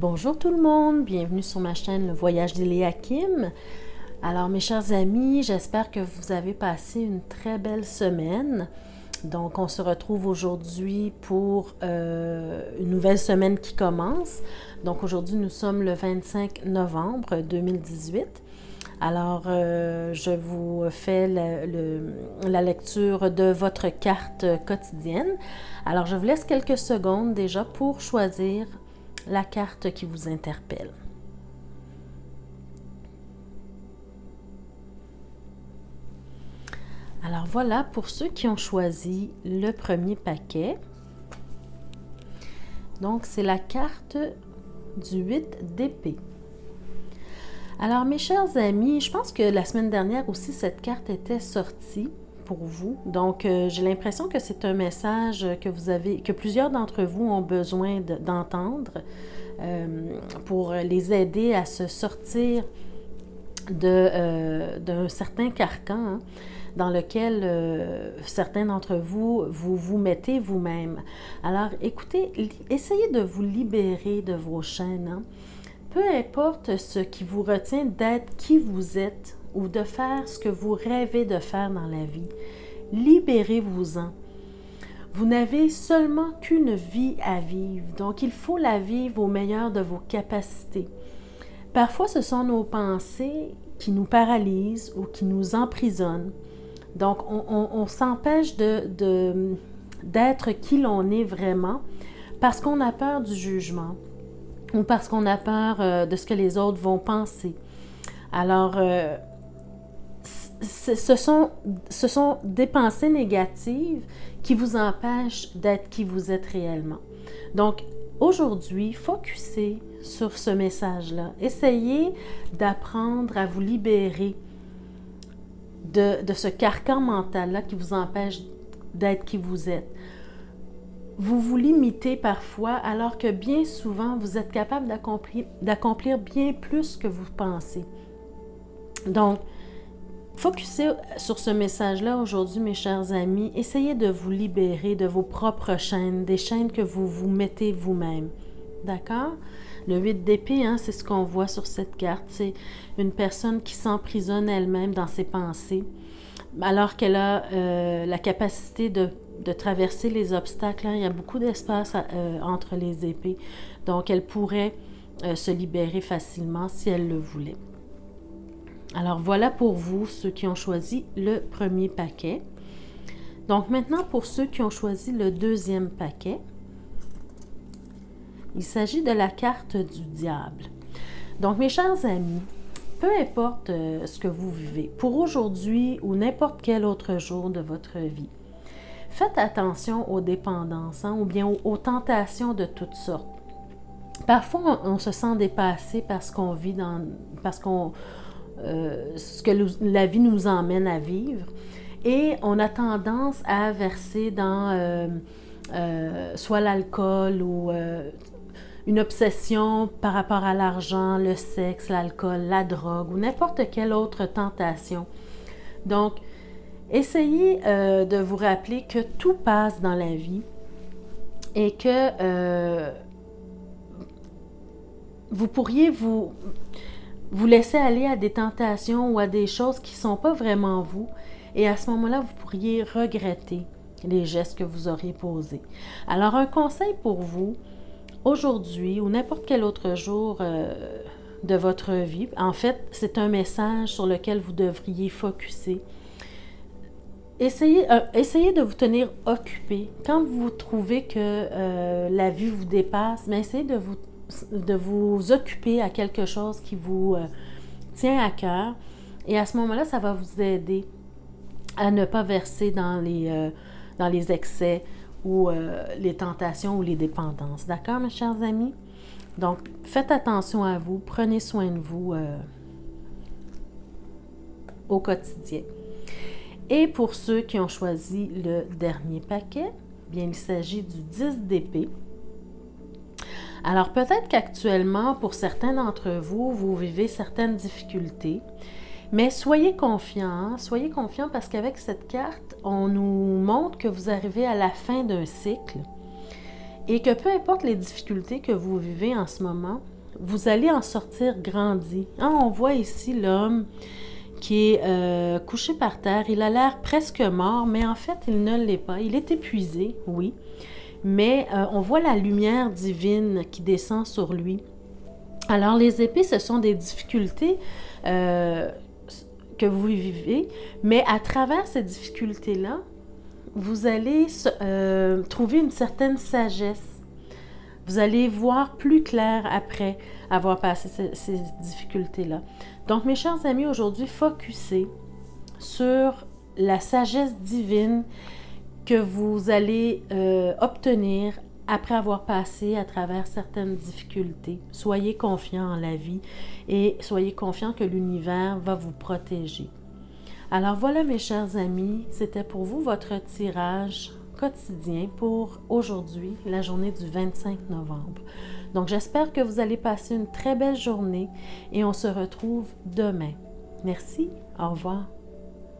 Bonjour tout le monde, bienvenue sur ma chaîne Le Voyage d'Eliakim. Alors mes chers amis, j'espère que vous avez passé une très belle semaine. Donc on se retrouve aujourd'hui pour une nouvelle semaine qui commence. Donc aujourd'hui nous sommes le 25 novembre 2018. Alors je vous fais la lecture de votre carte quotidienne. Alors je vous laisse quelques secondes déjà pour choisir la carte qui vous interpelle. Alors voilà pour ceux qui ont choisi le premier paquet. Donc c'est la carte du 8 d'épée. Alors mes chers amis, je pense que la semaine dernière aussi cette carte était sortie pour vous. Donc j'ai l'impression que c'est un message que plusieurs d'entre vous ont besoin d'entendre pour les aider à se sortir d'un certain carcan dans lequel certains d'entre vous vous mettez vous-même. Alors écoutez, essayez de vous libérer de vos chaînes. Peu importe ce qui vous retient d'être qui vous êtes ou de faire ce que vous rêvez de faire dans la vie, libérez-vous-en. Vous n'avez seulement qu'une vie à vivre, donc il faut la vivre au meilleur de vos capacités. Parfois, ce sont nos pensées qui nous paralysent ou qui nous emprisonnent. Donc, on s'empêche d'être qui l'on est vraiment parce qu'on a peur du jugement ou parce qu'on a peur de ce que les autres vont penser. Alors, ce sont des pensées négatives qui vous empêchent d'être qui vous êtes réellement. Donc, aujourd'hui, focussez sur ce message-là. Essayez d'apprendre à vous libérer de ce carcan mental-là qui vous empêche d'être qui vous êtes. Vous vous limitez parfois alors que bien souvent, vous êtes capable d'accomplir bien plus que vous pensez. Donc, focussez sur ce message-là aujourd'hui, mes chers amis. Essayez de vous libérer de vos propres chaînes, des chaînes que vous vous mettez vous-même. D'accord? Le 8 d'épée, c'est ce qu'on voit sur cette carte. C'est une personne qui s'emprisonne elle-même dans ses pensées, alors qu'elle a la capacité de traverser les obstacles. Il y a beaucoup d'espace entre les épées. Donc, elle pourrait se libérer facilement si elle le voulait. Alors, voilà pour vous, ceux qui ont choisi le premier paquet. Donc, maintenant, pour ceux qui ont choisi le deuxième paquet, il s'agit de la carte du diable. Donc, mes chers amis, peu importe ce que vous vivez, pour aujourd'hui ou n'importe quel autre jour de votre vie, faites attention aux dépendances ou bien aux tentations de toutes sortes. Parfois, on se sent dépassé parce qu'on vit ce que la vie nous emmène à vivre et on a tendance à verser dans soit l'alcool ou une obsession par rapport à l'argent, le sexe, l'alcool, la drogue ou n'importe quelle autre tentation. Donc, essayez de vous rappeler que tout passe dans la vie et que vous pourriez vous laisser aller à des tentations ou à des choses qui ne sont pas vraiment vous. Et à ce moment-là, vous pourriez regretter les gestes que vous auriez posés. Alors, un conseil pour vous, aujourd'hui ou n'importe quel autre jour de votre vie, en fait, c'est un message sur lequel vous devriez focusser. Essayez de vous tenir occupé. Quand vous trouvez que la vie vous dépasse, mais essayez de vous occuper à quelque chose qui vous tient à cœur. Et à ce moment-là, ça va vous aider à ne pas verser dans les excès ou les tentations ou les dépendances. D'accord, mes chers amis? Donc, faites attention à vous, prenez soin de vous au quotidien. Et pour ceux qui ont choisi le dernier paquet, bien, il s'agit du 10 d'épée. Alors, peut-être qu'actuellement, pour certains d'entre vous, vous vivez certaines difficultés, mais soyez confiants parce qu'avec cette carte, on nous montre que vous arrivez à la fin d'un cycle et que peu importe les difficultés que vous vivez en ce moment, vous allez en sortir grandi. Hein, on voit ici l'homme qui est couché par terre. Il a l'air presque mort, mais en fait, il ne l'est pas. Il est épuisé, oui, mais on voit la lumière divine qui descend sur lui. Alors, les épées, ce sont des difficultés que vous vivez, mais à travers ces difficultés-là, vous allez trouver une certaine sagesse. Vous allez voir plus clair après avoir passé ces difficultés-là. Donc, mes chers amis, aujourd'hui, focussez sur la sagesse divine que vous allez obtenir après avoir passé à travers certaines difficultés. Soyez confiants en la vie et soyez confiants que l'univers va vous protéger. Alors voilà, mes chers amis, c'était pour vous votre tirage quotidien pour aujourd'hui, la journée du 25 novembre. Donc, j'espère que vous allez passer une très belle journée et on se retrouve demain. Merci, au revoir.